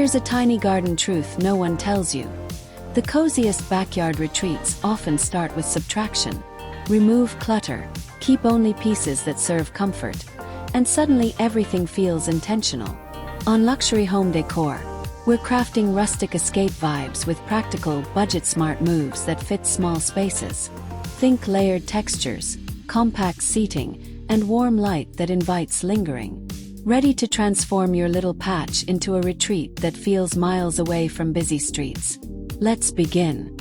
Here's a tiny garden truth no one tells you. The coziest backyard retreats often start with subtraction. Remove clutter, keep only pieces that serve comfort, and suddenly everything feels intentional. On Luxury Home Decor, we're crafting rustic escape vibes with practical, budget-smart moves that fit small spaces. Think layered textures, compact seating, and warm light that invites lingering. Ready to transform your little patch into a retreat that feels miles away from busy streets. Let's begin.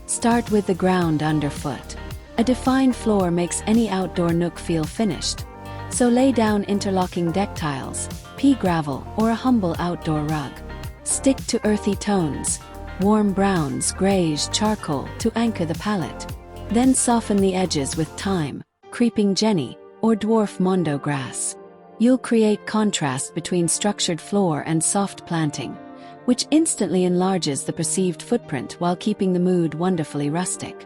Start with the ground underfoot. A defined floor makes any outdoor nook feel finished, so lay down interlocking deck tiles, pea gravel, or a humble outdoor rug. Stick to earthy tones, warm browns, grays, charcoal to anchor the palette. Then soften the edges with thyme, creeping jenny, or dwarf mondo grass. You'll create contrast between structured floor and soft planting, which instantly enlarges the perceived footprint while keeping the mood wonderfully rustic.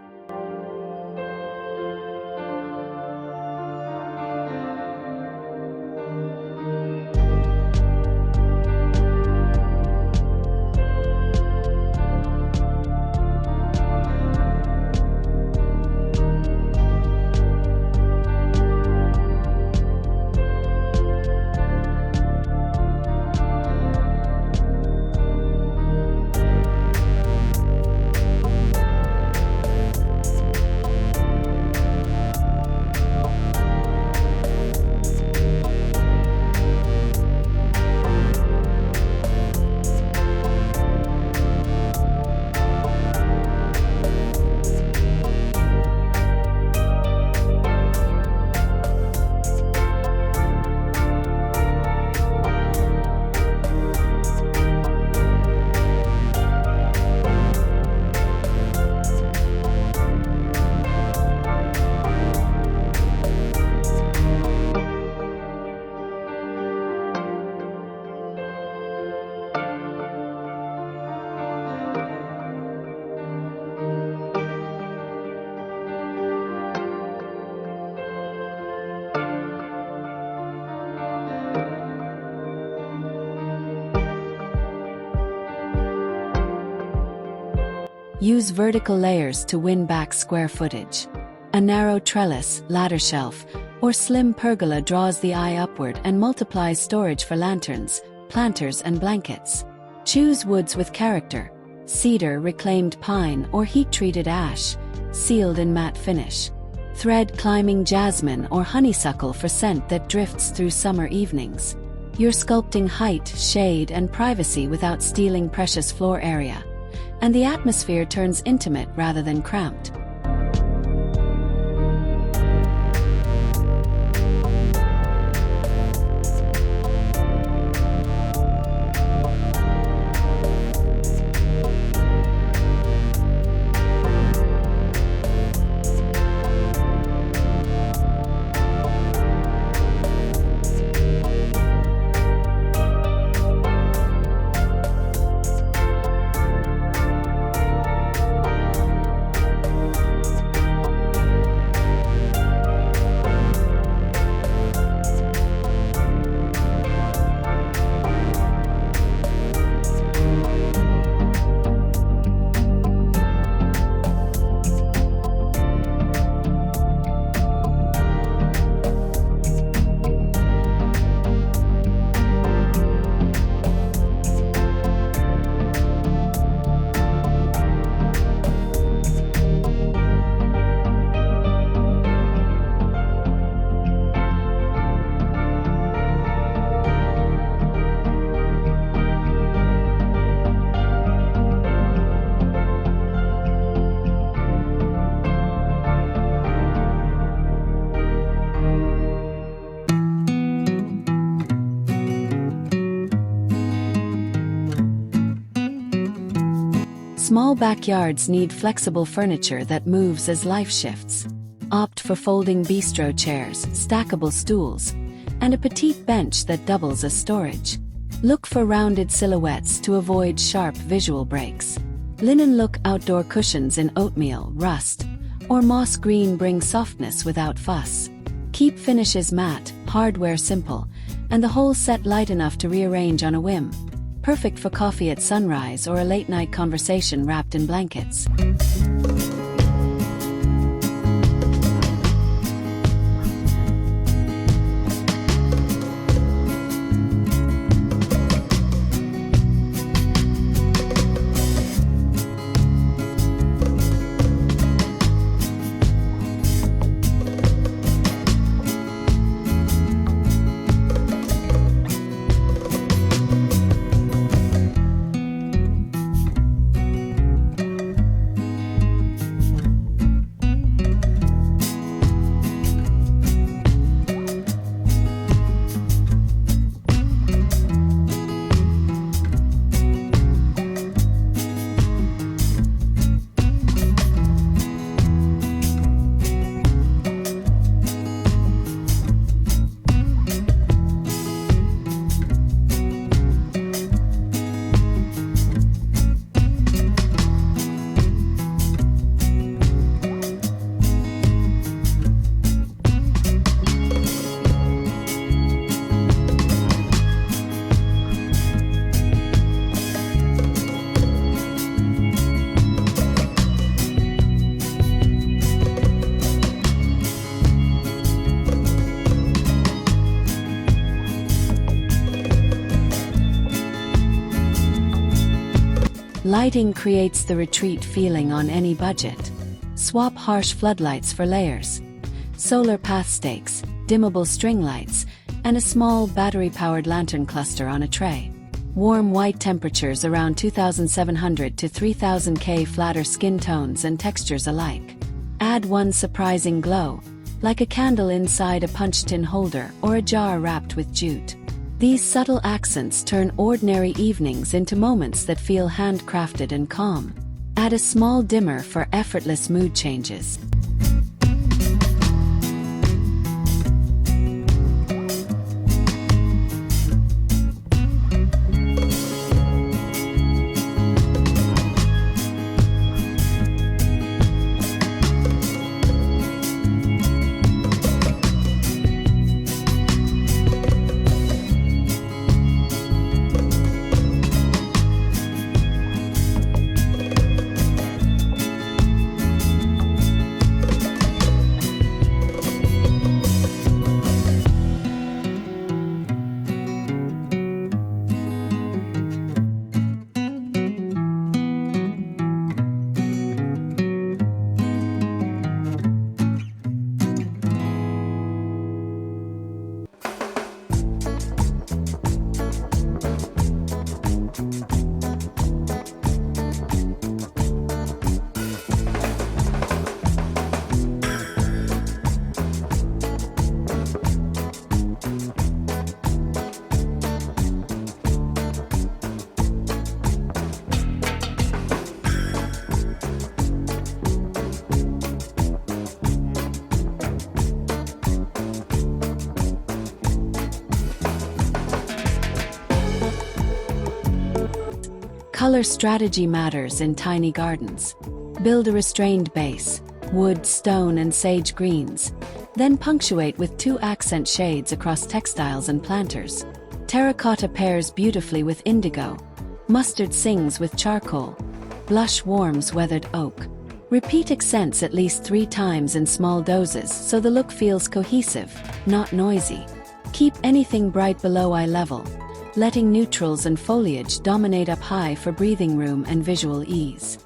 Use vertical layers to win back square footage. A narrow trellis, ladder shelf, or slim pergola draws the eye upward and multiplies storage for lanterns, planters, and blankets. Choose woods with character: cedar, reclaimed pine, or heat-treated ash, sealed in matte finish. Thread climbing jasmine or honeysuckle for scent that drifts through summer evenings. You're sculpting height, shade, and privacy without stealing precious floor area. And the atmosphere turns intimate rather than cramped. Small backyards need flexible furniture that moves as life shifts. Opt for folding bistro chairs, stackable stools, and a petite bench that doubles as storage. Look for rounded silhouettes to avoid sharp visual breaks. Linen look outdoor cushions in oatmeal, rust, or moss green bring softness without fuss. Keep finishes matte, hardware simple, and the whole set light enough to rearrange on a whim. Perfect for coffee at sunrise or a late-night conversation wrapped in blankets. Lighting creates the retreat feeling on any budget. Swap harsh floodlights for layers, solar path stakes, dimmable string lights, and a small battery-powered lantern cluster on a tray. Warm white temperatures around 2700 to 3000 K flatter skin tones and textures alike. Add one surprising glow, like a candle inside a punch tin holder or a jar wrapped with jute. These subtle accents turn ordinary evenings into moments that feel handcrafted and calm. Add a small dimmer for effortless mood changes. Color strategy matters in tiny gardens. Build a restrained base, wood, stone, and sage greens, then punctuate with 2 accent shades across textiles and planters. Terracotta pairs beautifully with indigo, mustard sings with charcoal, blush warms weathered oak. Repeat accents at least 3 times in small doses so the look feels cohesive, not noisy. Keep anything bright below eye level, letting neutrals and foliage dominate up high for breathing room and visual ease.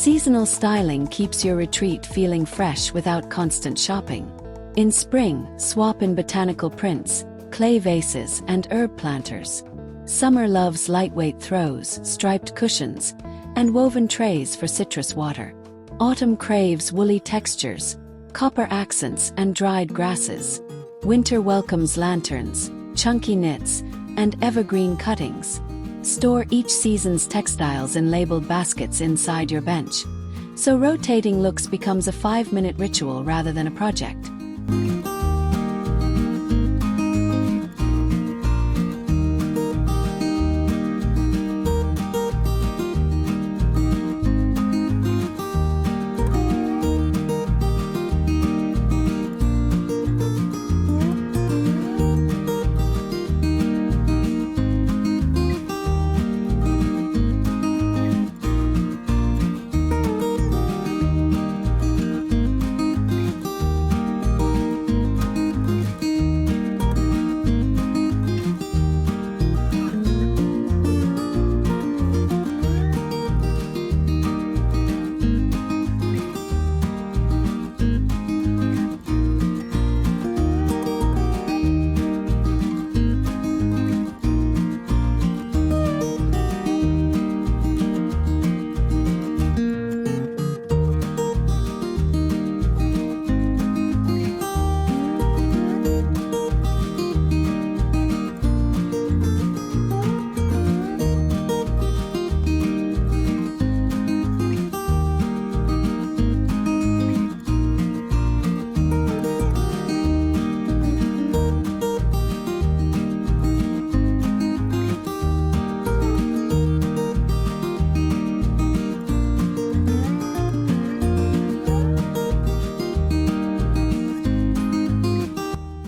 Seasonal styling keeps your retreat feeling fresh without constant shopping. In spring, swap in botanical prints, clay vases, and herb planters. Summer loves lightweight throws, striped cushions, and woven trays for citrus water. Autumn craves woolly textures, copper accents, and dried grasses. Winter welcomes lanterns, chunky knits, and evergreen cuttings. Store each season's textiles in labeled baskets inside your bench, so rotating looks becomes a 5-minute ritual rather than a project.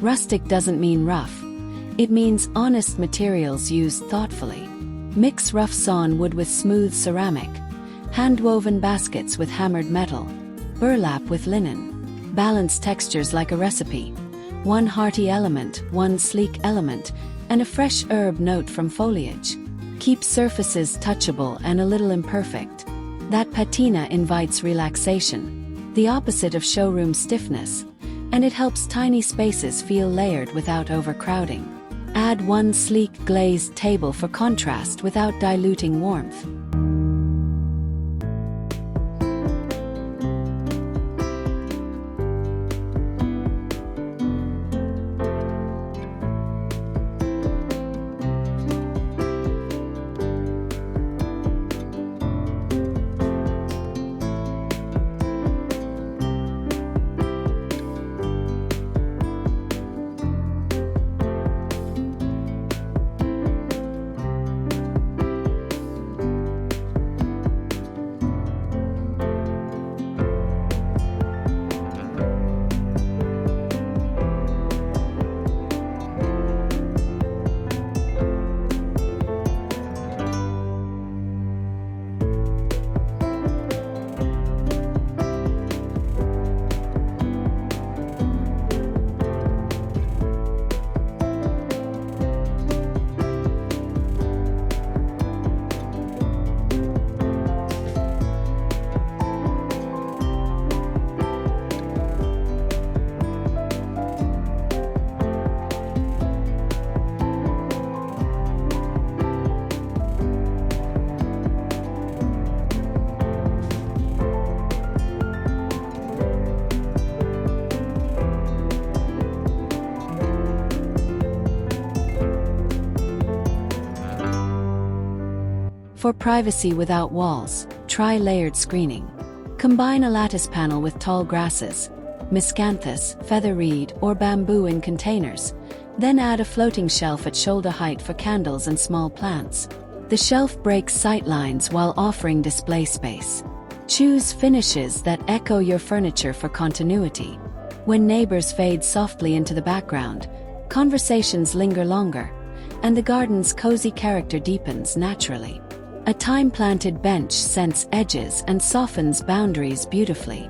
Rustic doesn't mean rough. It means honest materials used thoughtfully. Mix rough sawn wood with smooth ceramic, hand-woven baskets with hammered metal, burlap with linen. Balance textures like a recipe. One hearty element, one sleek element, and a fresh herb note from foliage. Keep surfaces touchable and a little imperfect. That patina invites relaxation, the opposite of showroom stiffness, and it helps tiny spaces feel layered without overcrowding. Add one sleek glazed table for contrast without diluting warmth. For privacy without walls, try layered screening. Combine a lattice panel with tall grasses, miscanthus, feather reed, or bamboo in containers. Then add a floating shelf at shoulder height for candles and small plants. The shelf breaks sight lines while offering display space. Choose finishes that echo your furniture for continuity. When neighbors fade softly into the background, conversations linger longer, and the garden's cozy character deepens naturally. A time-planted bench scents edges and softens boundaries beautifully.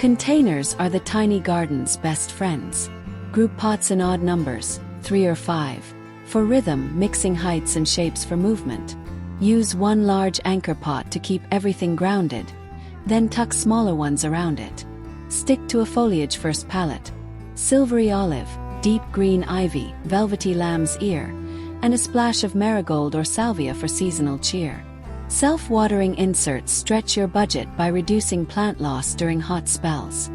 Containers are the tiny garden's best friends. Group pots in odd numbers, 3 or 5, for rhythm, mixing heights and shapes for movement. Use one large anchor pot to keep everything grounded, then tuck smaller ones around it. Stick to a foliage-first palette. Silvery olive, deep green ivy, velvety lamb's ear, and a splash of marigold or salvia for seasonal cheer. Self-watering inserts stretch your budget by reducing plant loss during hot spells.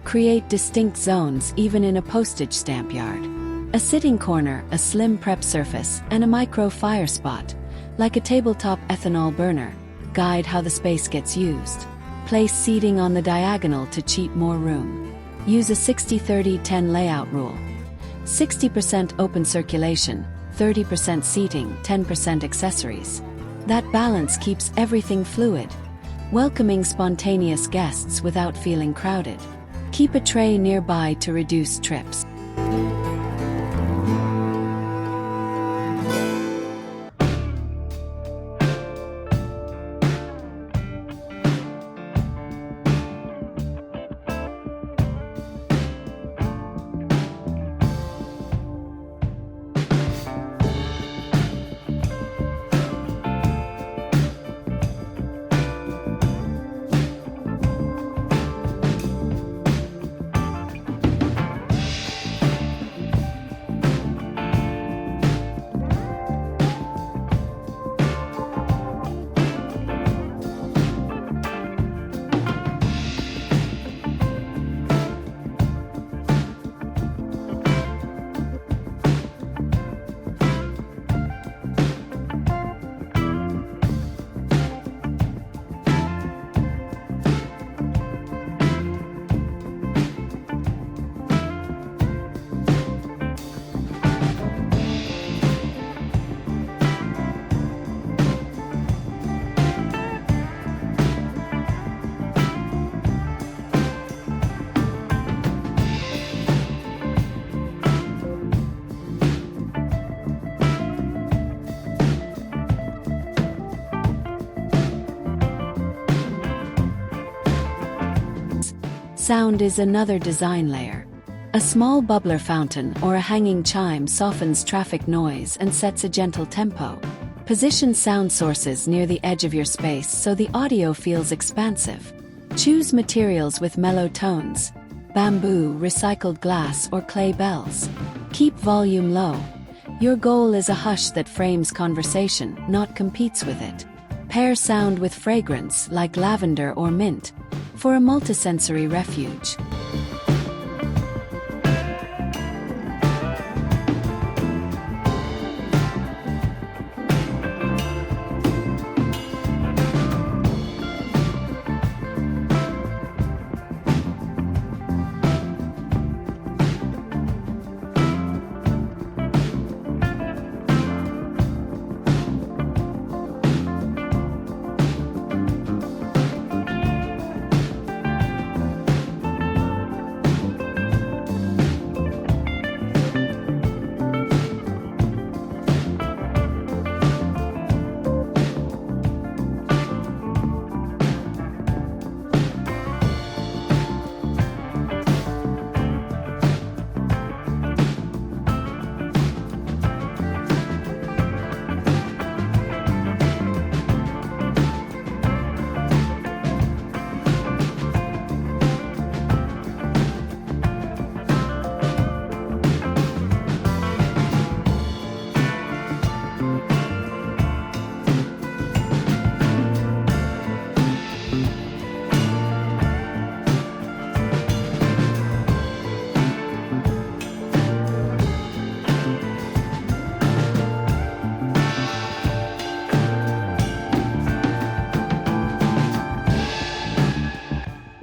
Create distinct zones even in a postage stamp yard. A sitting corner, a slim prep surface, and a micro fire spot, like a tabletop ethanol burner, guide how the space gets used. Place seating on the diagonal to cheat more room. Use a 60-30-10 layout rule. 60% open circulation, 30% seating, 10% accessories. That balance keeps everything fluid, welcoming spontaneous guests without feeling crowded. Keep a tray nearby to reduce trips. Sound is another design layer. A small bubbler fountain or a hanging chime softens traffic noise and sets a gentle tempo. Position sound sources near the edge of your space so the audio feels expansive. Choose materials with mellow tones: bamboo, recycled glass, or clay bells. Keep volume low. Your goal is a hush that frames conversation, not competes with it. Pair sound with fragrance like lavender or mint for a multisensory refuge.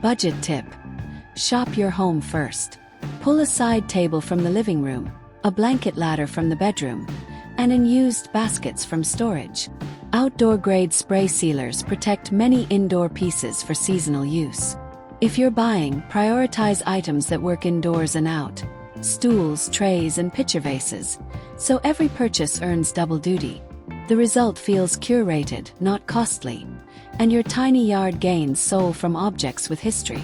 Budget tip. Shop your home first. Pull a side table from the living room, a blanket ladder from the bedroom, and unused baskets from storage. Outdoor-grade spray sealers protect many indoor pieces for seasonal use. If you're buying, prioritize items that work indoors and out. Stools, trays, and picture vases, so every purchase earns double duty. The result feels curated, not costly, and your tiny yard gains soul from objects with history.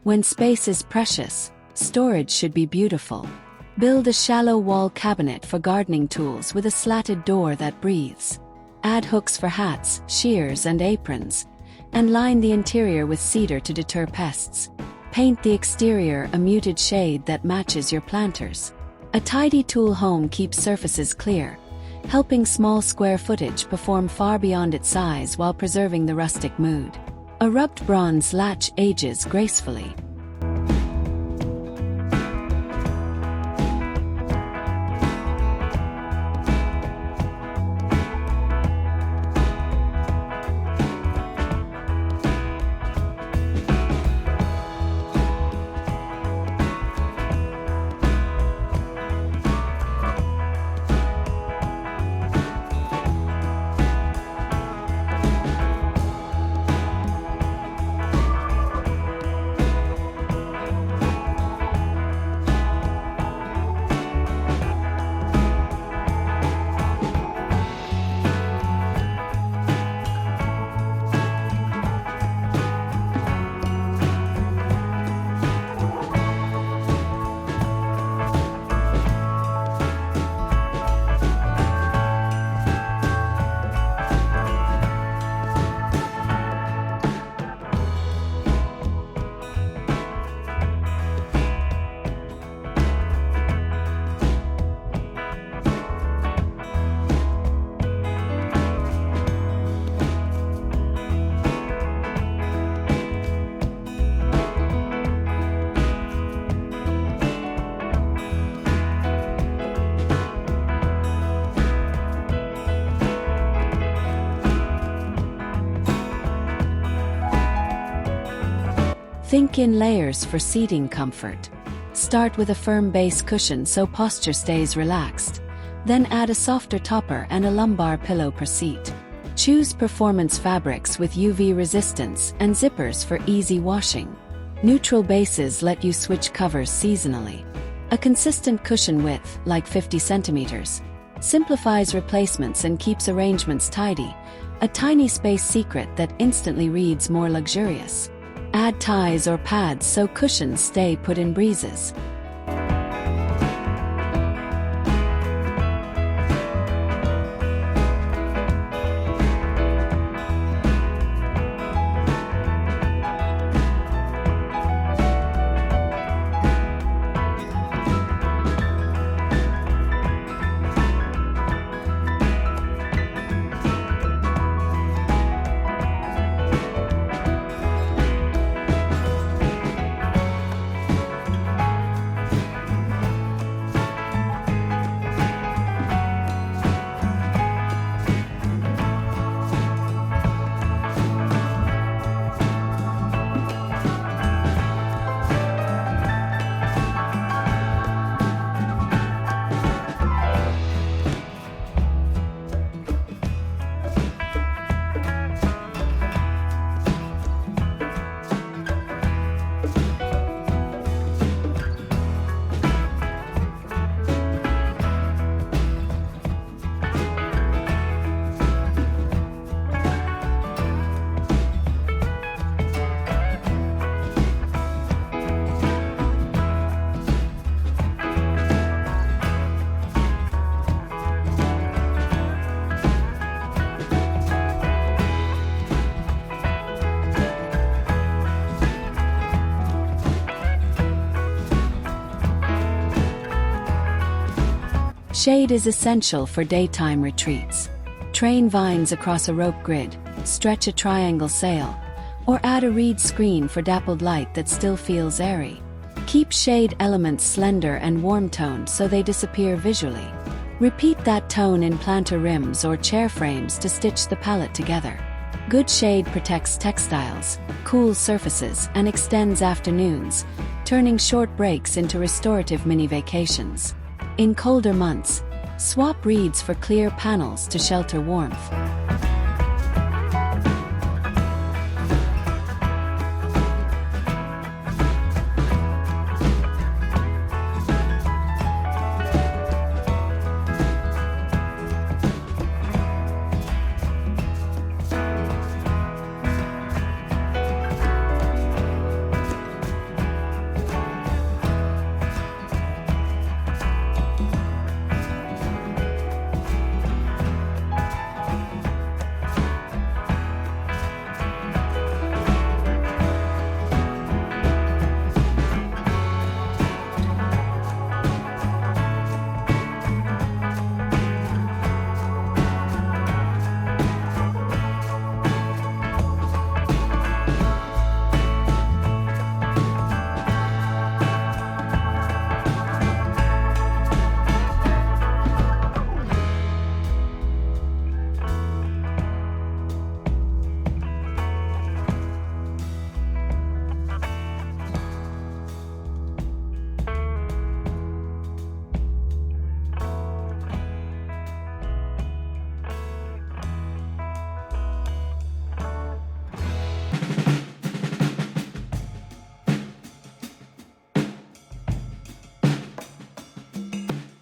When space is precious, storage should be beautiful. Build a shallow wall cabinet for gardening tools with a slatted door that breathes. Add hooks for hats, shears, and aprons, and line the interior with cedar to deter pests. Paint the exterior a muted shade that matches your planters. A tidy tool home keeps surfaces clear, helping small square footage perform far beyond its size while preserving the rustic mood. A rubbed bronze latch ages gracefully. Think in layers for seating comfort. Start with a firm base cushion so posture stays relaxed. Then add a softer topper and a lumbar pillow per seat. Choose performance fabrics with UV resistance and zippers for easy washing. Neutral bases let you switch covers seasonally. A consistent cushion width, like 50 centimeters, simplifies replacements and keeps arrangements tidy, a tiny space secret that instantly reads more luxurious. Add ties or pads so cushions stay put in breezes. Shade is essential for daytime retreats. Train vines across a rope grid, stretch a triangle sail, or add a reed screen for dappled light that still feels airy. Keep shade elements slender and warm-toned so they disappear visually. Repeat that tone in planter rims or chair frames to stitch the palette together. Good shade protects textiles, cools surfaces, and extends afternoons, turning short breaks into restorative mini-vacations. In colder months, swap reeds for clear panels to shelter warmth.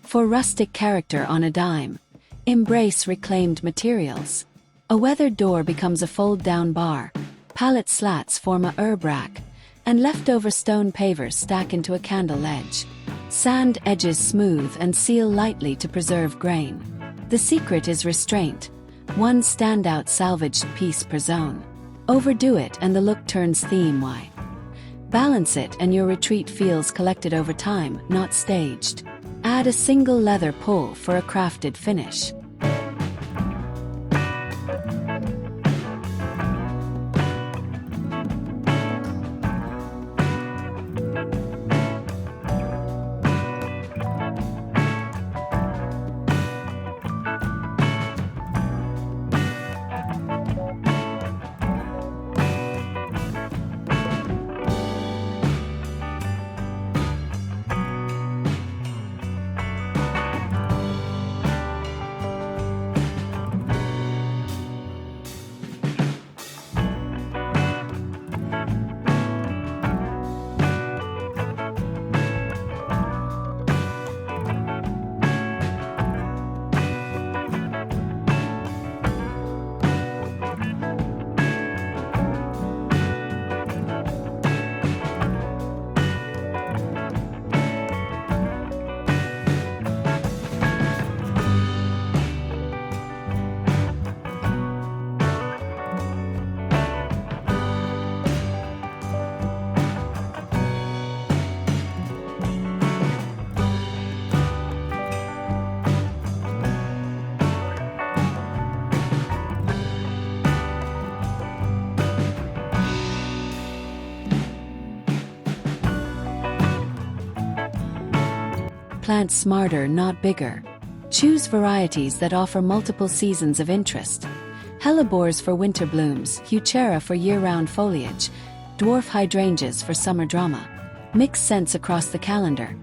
For rustic character on a dime, embrace reclaimed materials. A weathered door becomes a fold-down bar, pallet slats form a herb rack, and leftover stone pavers stack into a candle ledge. Sand edges smooth and seal lightly to preserve grain. The secret is restraint, one standout salvaged piece per zone. Overdo it and the look turns theme-wide. Balance it and your retreat feels collected over time, not staged. Add a single leather pull for a crafted finish. Plant smarter, not bigger. Choose varieties that offer multiple seasons of interest. Hellebores for winter blooms, Heuchera for year-round foliage, dwarf hydrangeas for summer drama. Mix scents across the calendar.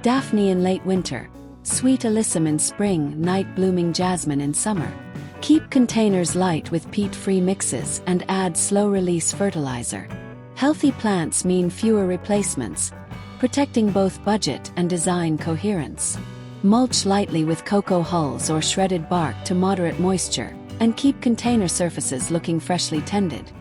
Daphne in late winter, sweet alyssum in spring, night-blooming jasmine in summer. Keep containers light with peat-free mixes and add slow-release fertilizer. Healthy plants mean fewer replacements, protecting both budget and design coherence. Mulch lightly with cocoa hulls or shredded bark to moderate moisture, and keep container surfaces looking freshly tended.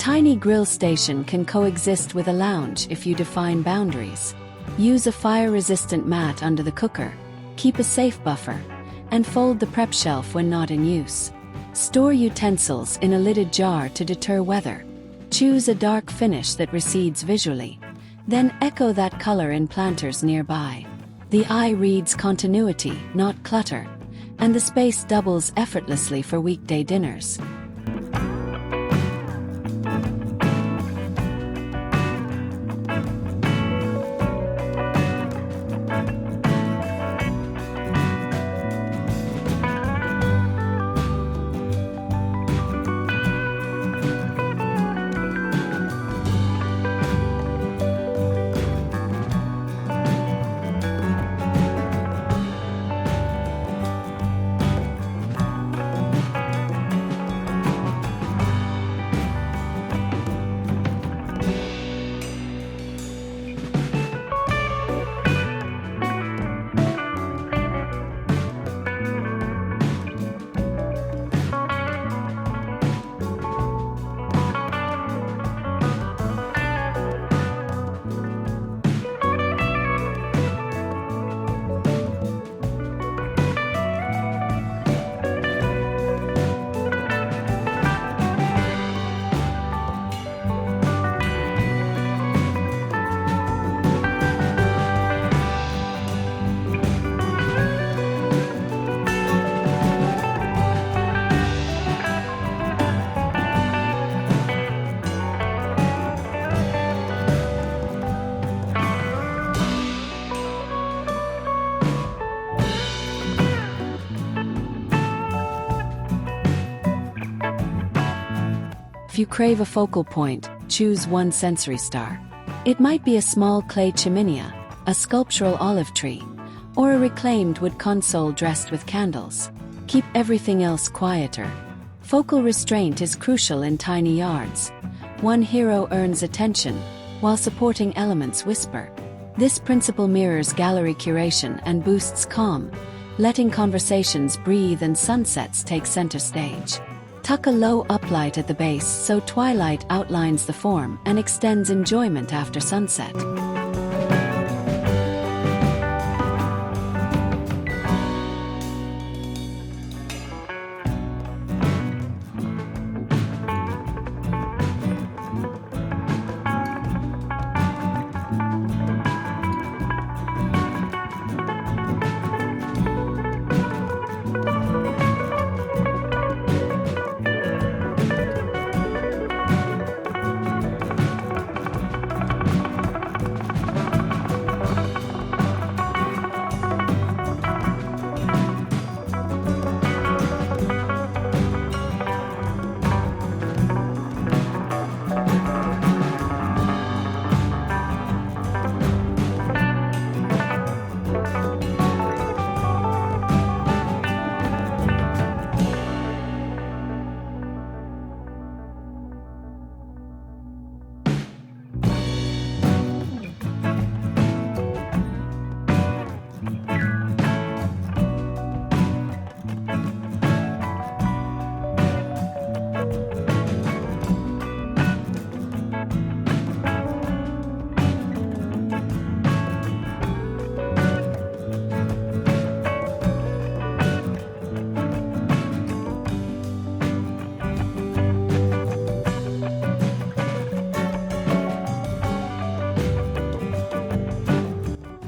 tiny grill station can coexist with a lounge if you define boundaries. Use a fire-resistant mat under the cooker, keep a safe buffer, and fold the prep shelf when not in use. Store utensils in a lidded jar to deter weather. Choose a dark finish that recedes visually. Then echo that color in planters nearby. The eye reads continuity, not clutter, and the space doubles effortlessly for weekday dinners. If you crave a focal point, choose one sensory star. It might be a small clay chiminea, a sculptural olive tree, or a reclaimed wood console dressed with candles. Keep everything else quieter. Focal restraint is crucial in tiny yards. One hero earns attention, while supporting elements whisper. This principle mirrors gallery curation and boosts calm, letting conversations breathe and sunsets take center stage. Tuck a low uplight at the base so twilight outlines the form and extends enjoyment after sunset.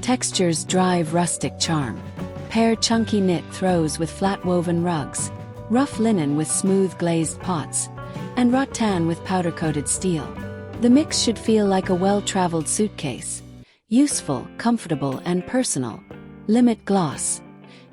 Textures drive rustic charm. Pair chunky knit throws with flat woven rugs, rough linen with smooth glazed pots, and rattan with powder-coated steel. The mix should feel like a well-traveled suitcase. Useful, comfortable, and personal. Limit gloss.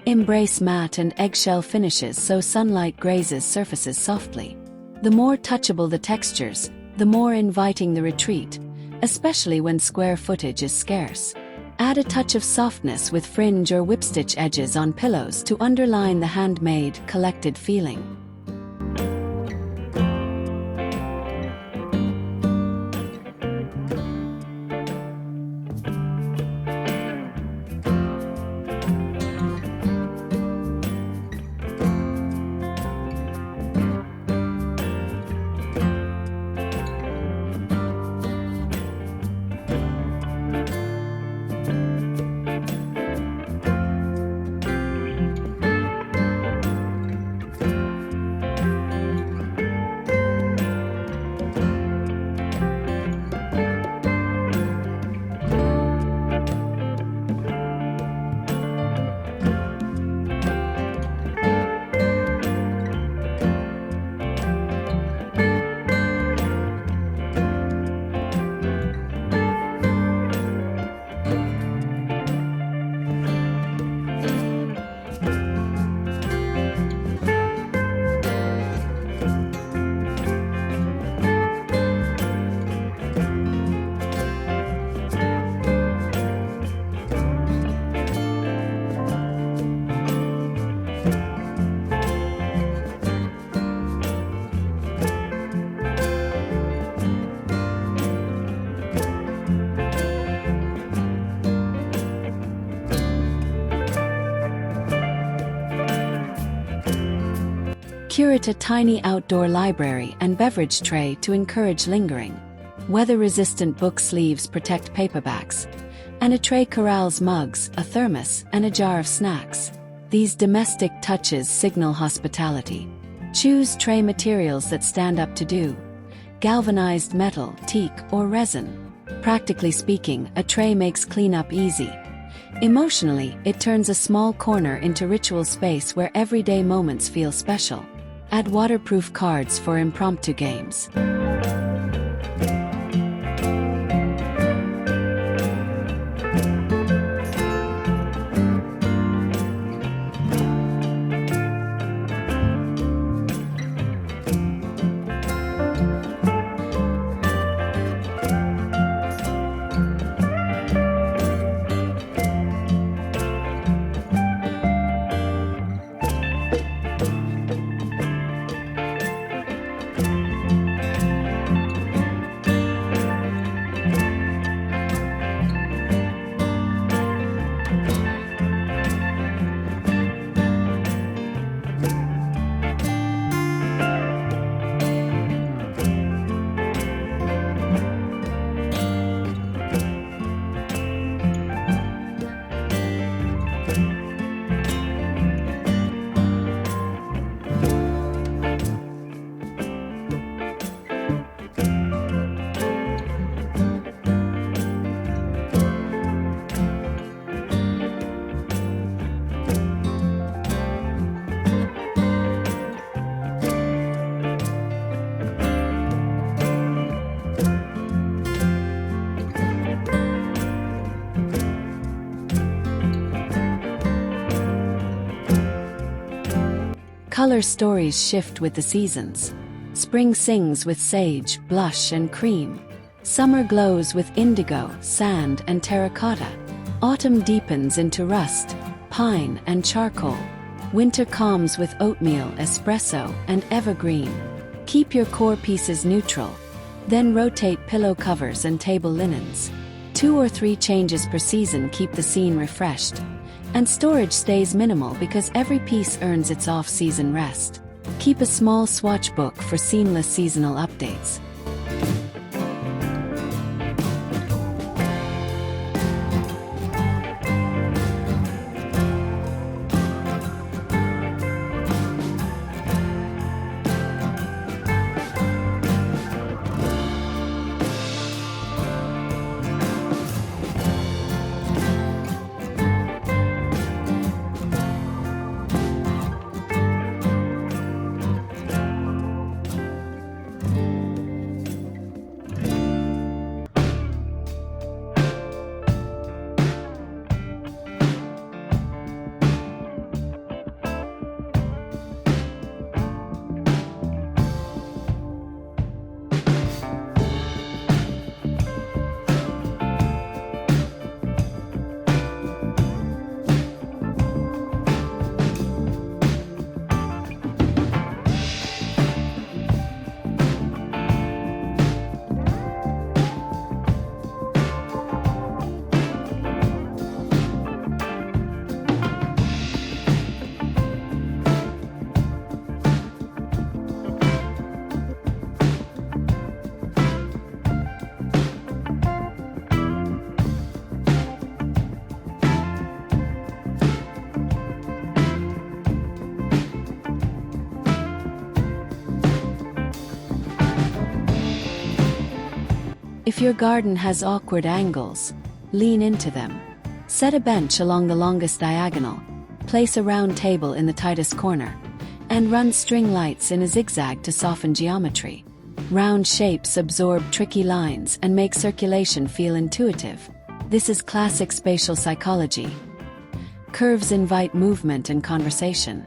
Embrace matte and eggshell finishes so sunlight grazes surfaces softly. The more touchable the textures, the more inviting the retreat, especially when square footage is scarce. Add a touch of softness with fringe or whipstitch edges on pillows to underline the handmade, collected feeling. Curate a tiny outdoor library and beverage tray to encourage lingering. Weather-resistant book sleeves protect paperbacks, and a tray corrals mugs, a thermos, and a jar of snacks. These domestic touches signal hospitality. Choose tray materials that stand up to do. Galvanized metal, teak, or resin. Practically speaking, a tray makes cleanup easy. Emotionally, it turns a small corner into ritual space where everyday moments feel special. Add waterproof cards for impromptu games. Color stories shift with the seasons. Spring sings with sage, blush, and cream. Summer glows with indigo, sand, and terracotta. Autumn deepens into rust, pine, and charcoal. Winter calms with oatmeal, espresso, and evergreen. Keep your core pieces neutral. Then rotate pillow covers and table linens. 2 or 3 changes per season keep the scene refreshed. And storage stays minimal because every piece earns its off-season rest. Keep a small swatch book for seamless seasonal updates. If your garden has awkward angles, lean into them. Set a bench along the longest diagonal, place a round table in the tightest corner, and run string lights in a zigzag to soften geometry. Round shapes absorb tricky lines and make circulation feel intuitive. This is classic spatial psychology. Curves invite movement and conversation.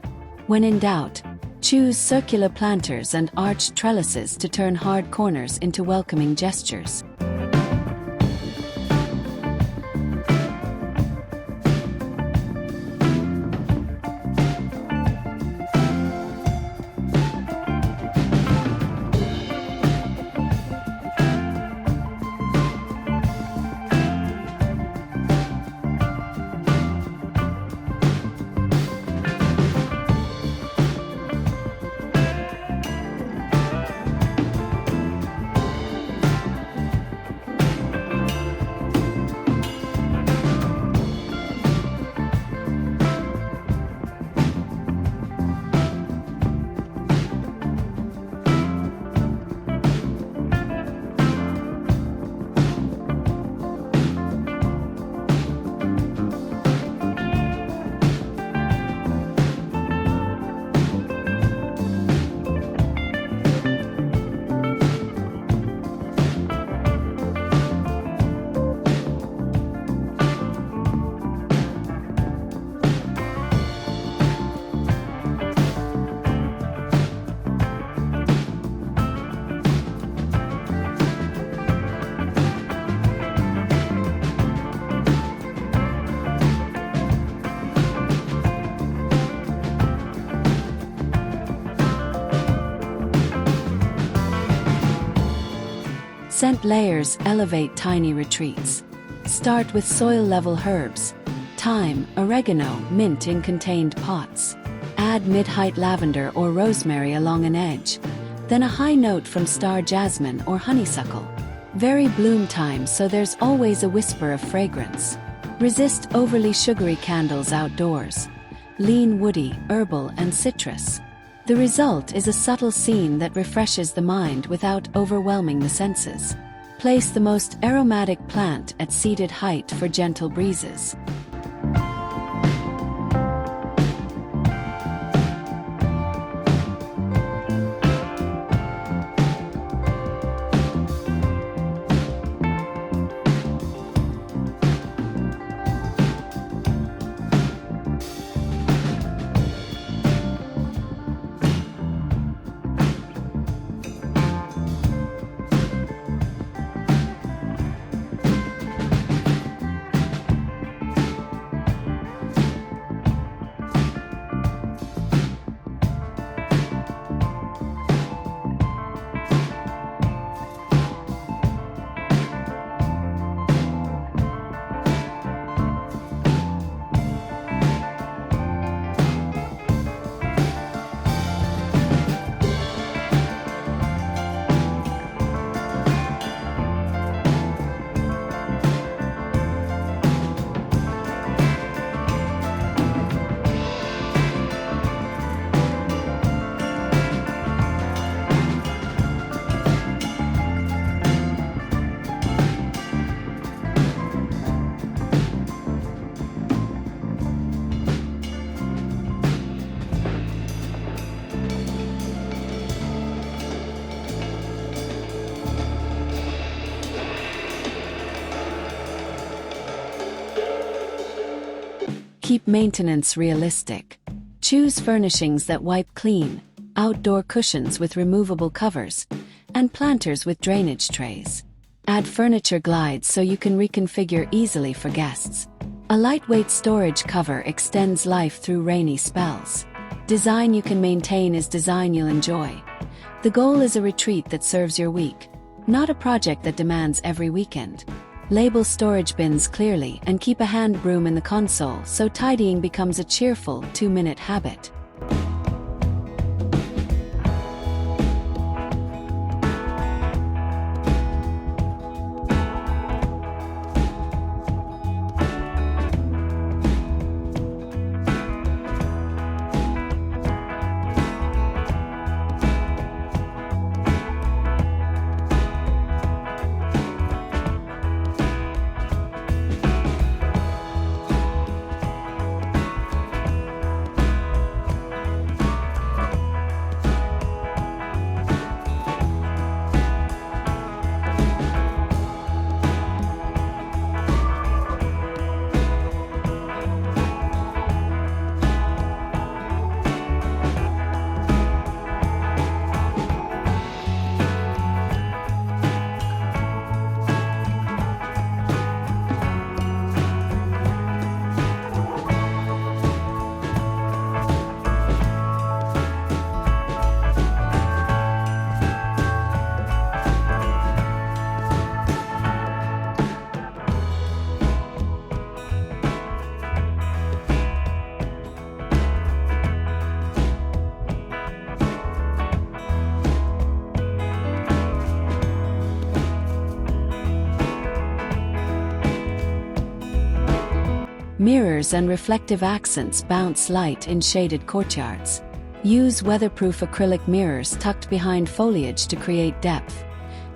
When in doubt, choose circular planters and arched trellises to turn hard corners into welcoming gestures. Scent layers elevate tiny retreats. Start with soil-level herbs, thyme, oregano, mint in contained pots. Add mid-height lavender or rosemary along an edge, then a high note from star jasmine or honeysuckle. Vary bloom time so there's always a whisper of fragrance. Resist overly sugary candles outdoors. Lean woody, herbal, and citrus. The result is a subtle scene that refreshes the mind without overwhelming the senses. Place the most aromatic plant at seated height for gentle breezes. Keep maintenance realistic. Choose furnishings that wipe clean, outdoor cushions with removable covers, and planters with drainage trays. Add furniture glides so you can reconfigure easily for guests. A lightweight storage cover extends life through rainy spells. Design you can maintain is design you'll enjoy. The goal is a retreat that serves your week, not a project that demands every weekend. Label storage bins clearly and keep a hand broom in the console so tidying becomes a cheerful 2-minute habit. Mirrors and reflective accents bounce light in shaded courtyards. Use weatherproof acrylic mirrors tucked behind foliage to create depth,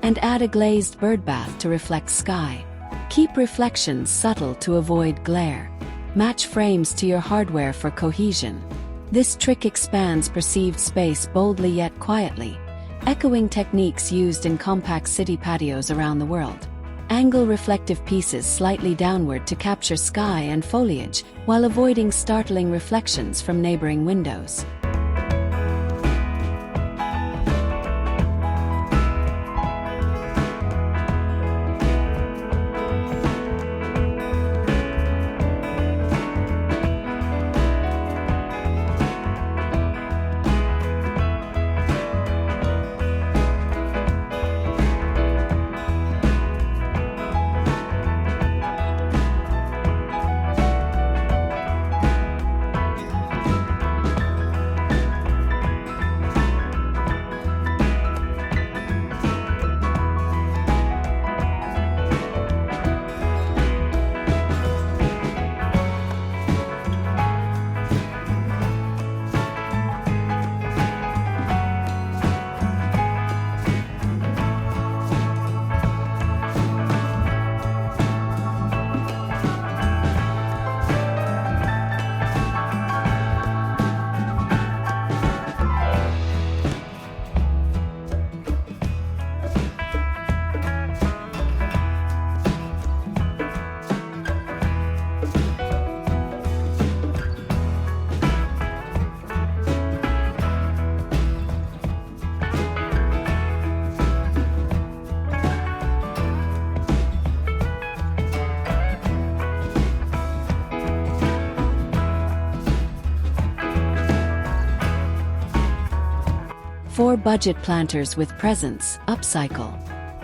and add a glazed birdbath to reflect sky. Keep reflections subtle to avoid glare. Match frames to your hardware for cohesion. This trick expands perceived space boldly yet quietly, echoing techniques used in compact city patios around the world. Angle reflective pieces slightly downward to capture sky and foliage, while avoiding startling reflections from neighboring windows. For budget planters with presents, upcycle.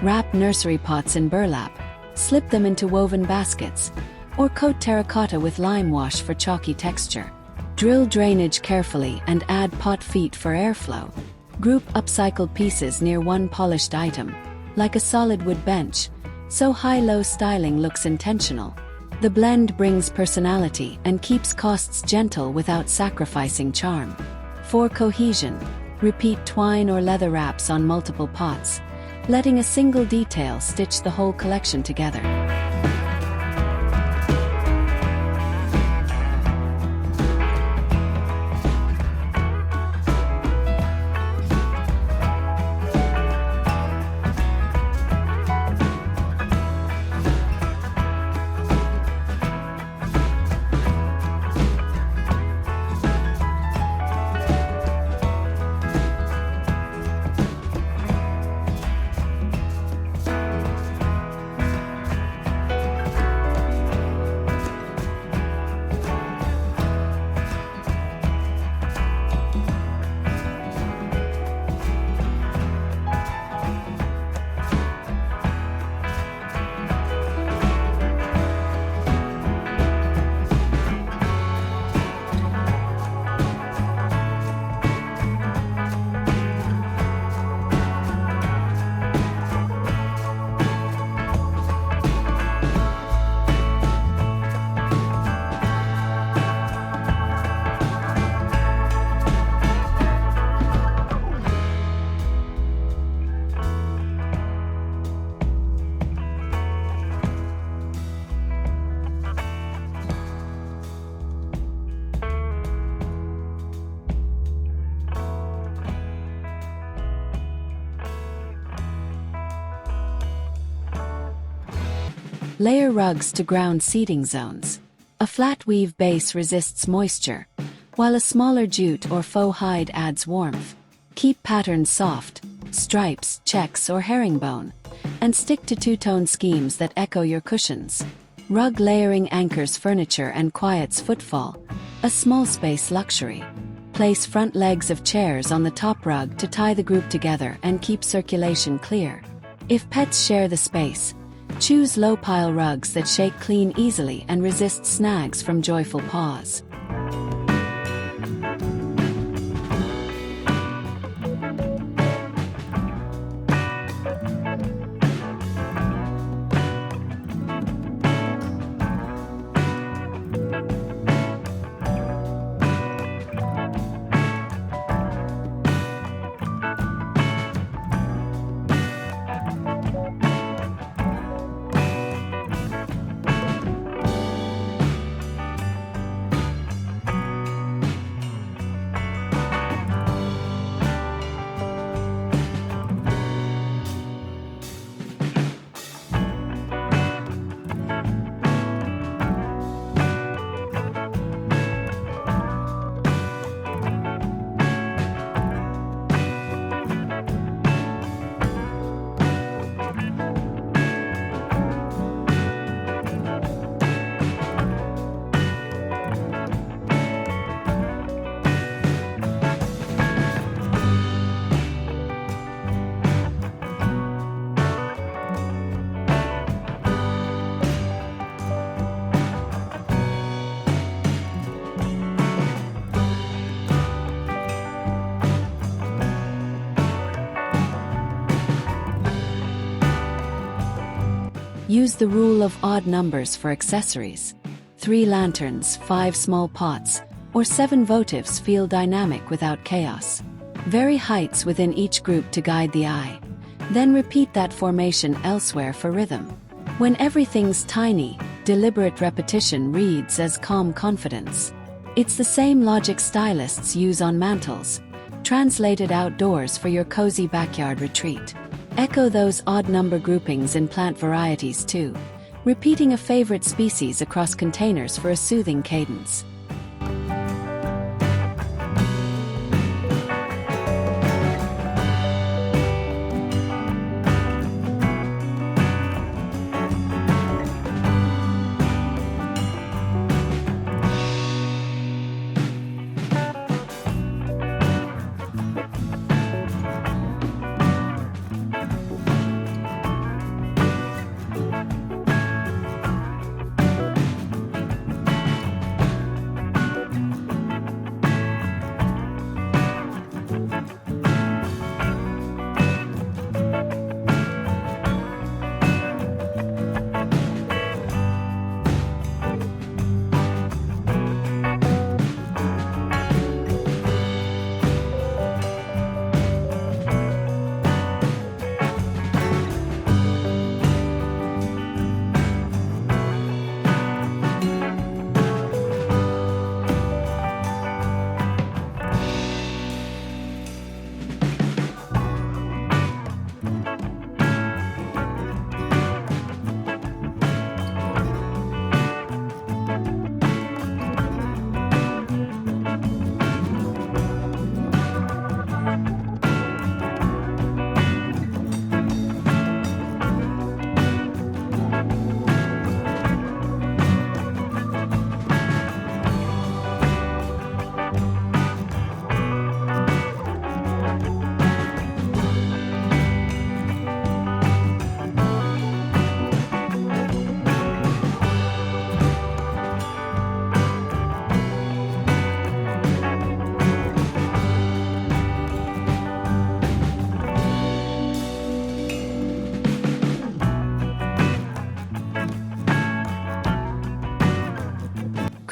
Wrap nursery pots in burlap, slip them into woven baskets, or coat terracotta with lime wash for chalky texture. Drill drainage carefully and add pot feet for airflow. Group upcycled pieces near one polished item, like a solid wood bench, so high-low styling looks intentional. The blend brings personality and keeps costs gentle without sacrificing charm. For cohesion, repeat twine or leather wraps on multiple pots, letting a single detail stitch the whole collection together. Layer rugs to ground seating zones. A flat weave base resists moisture, while a smaller jute or faux hide adds warmth. Keep patterns soft, stripes, checks, or herringbone, and stick to two-tone schemes that echo your cushions. Rug layering anchors furniture and quiets footfall, a small space luxury. Place front legs of chairs on the top rug to tie the group together and keep circulation clear. If pets share the space, choose low-pile rugs that shake clean easily and resist snags from joyful paws. Use the rule of odd numbers for accessories. 3 lanterns, 5 small pots, or 7 votives feel dynamic without chaos. Vary heights within each group to guide the eye. Then repeat that formation elsewhere for rhythm. When everything's tiny, deliberate repetition reads as calm confidence. It's the same logic stylists use on mantels, translated outdoors for your cozy backyard retreat. Echo those odd number groupings in plant varieties too, repeating a favorite species across containers for a soothing cadence.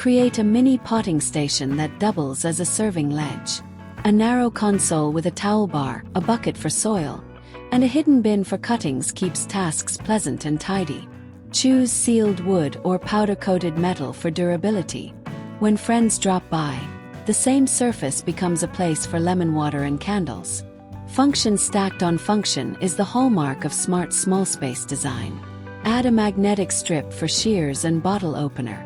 create a mini potting station that doubles as a serving ledge. A narrow console with a towel bar, a bucket for soil, and a hidden bin for cuttings keeps tasks pleasant and tidy. Choose sealed wood or powder-coated metal for durability. When friends drop by, the same surface becomes a place for lemon water and candles. Function stacked on function is the hallmark of smart small space design. Add a magnetic strip for shears and bottle opener.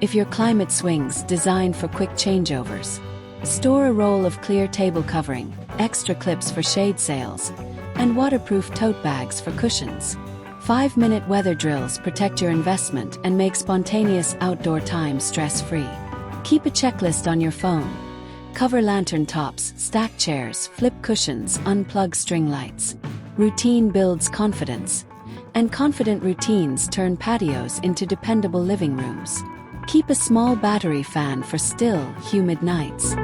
If your climate swings, designed for quick changeovers. Store a roll of clear table covering, extra clips for shade sails, and waterproof tote bags for cushions. 5-minute weather drills protect your investment and make spontaneous outdoor time stress-free. Keep a checklist on your phone. Cover lantern tops, stack chairs, flip cushions, unplug string lights. Routine builds confidence, and confident routines turn patios into dependable living rooms. Keep a small battery fan for still, humid nights.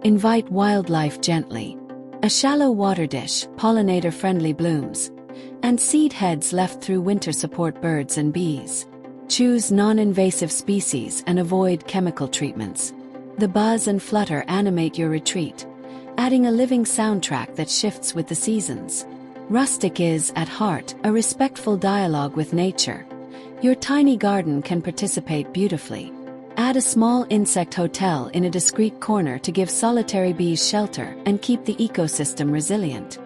Invite wildlife gently. A shallow water dish, pollinator-friendly blooms, and seed heads left through winter support birds and bees. Choose non-invasive species and avoid chemical treatments. The buzz and flutter animate your retreat, adding a living soundtrack that shifts with the seasons. Rustic is, at heart, a respectful dialogue with nature. Your tiny garden can participate beautifully. Add a small insect hotel in a discreet corner to give solitary bees shelter and keep the ecosystem resilient.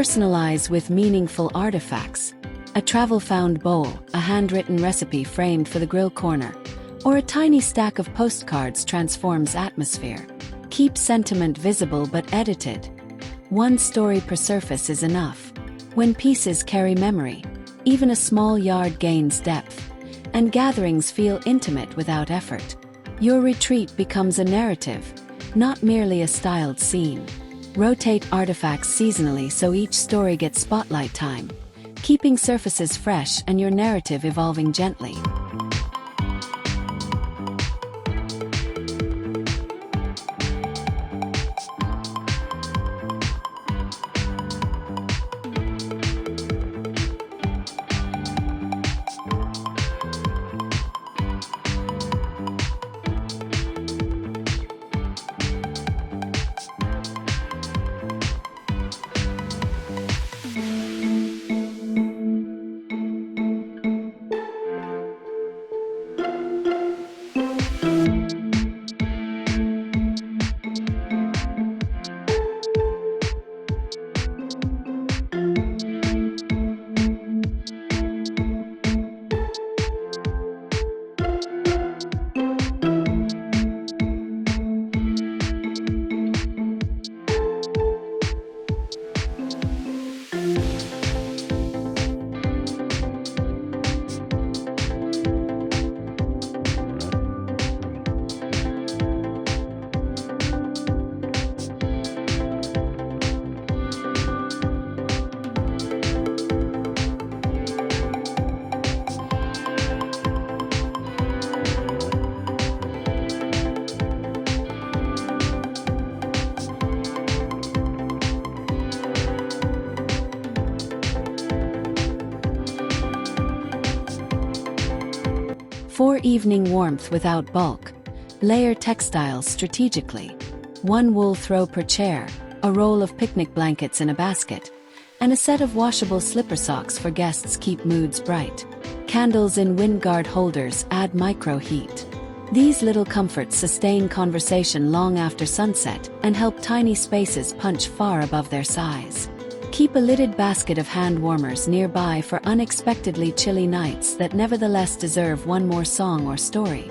Personalize with meaningful artifacts. A travel-found bowl, a handwritten recipe framed for the grill corner, or a tiny stack of postcards transforms atmosphere. Keep sentiment visible but edited. One story per surface is enough. When pieces carry memory, even a small yard gains depth, and gatherings feel intimate without effort. Your retreat becomes a narrative, not merely a styled scene. Rotate artifacts seasonally so each story gets spotlight time, keeping surfaces fresh and your narrative evolving gently. For evening warmth without bulk, layer textiles strategically. One wool throw per chair, a roll of picnic blankets in a basket, and a set of washable slipper socks for guests keep moods bright. Candles in windguard holders add micro heat. These little comforts sustain conversation long after sunset and help tiny spaces punch far above their size. Keep a lidded basket of hand warmers nearby for unexpectedly chilly nights that nevertheless deserve one more song or story.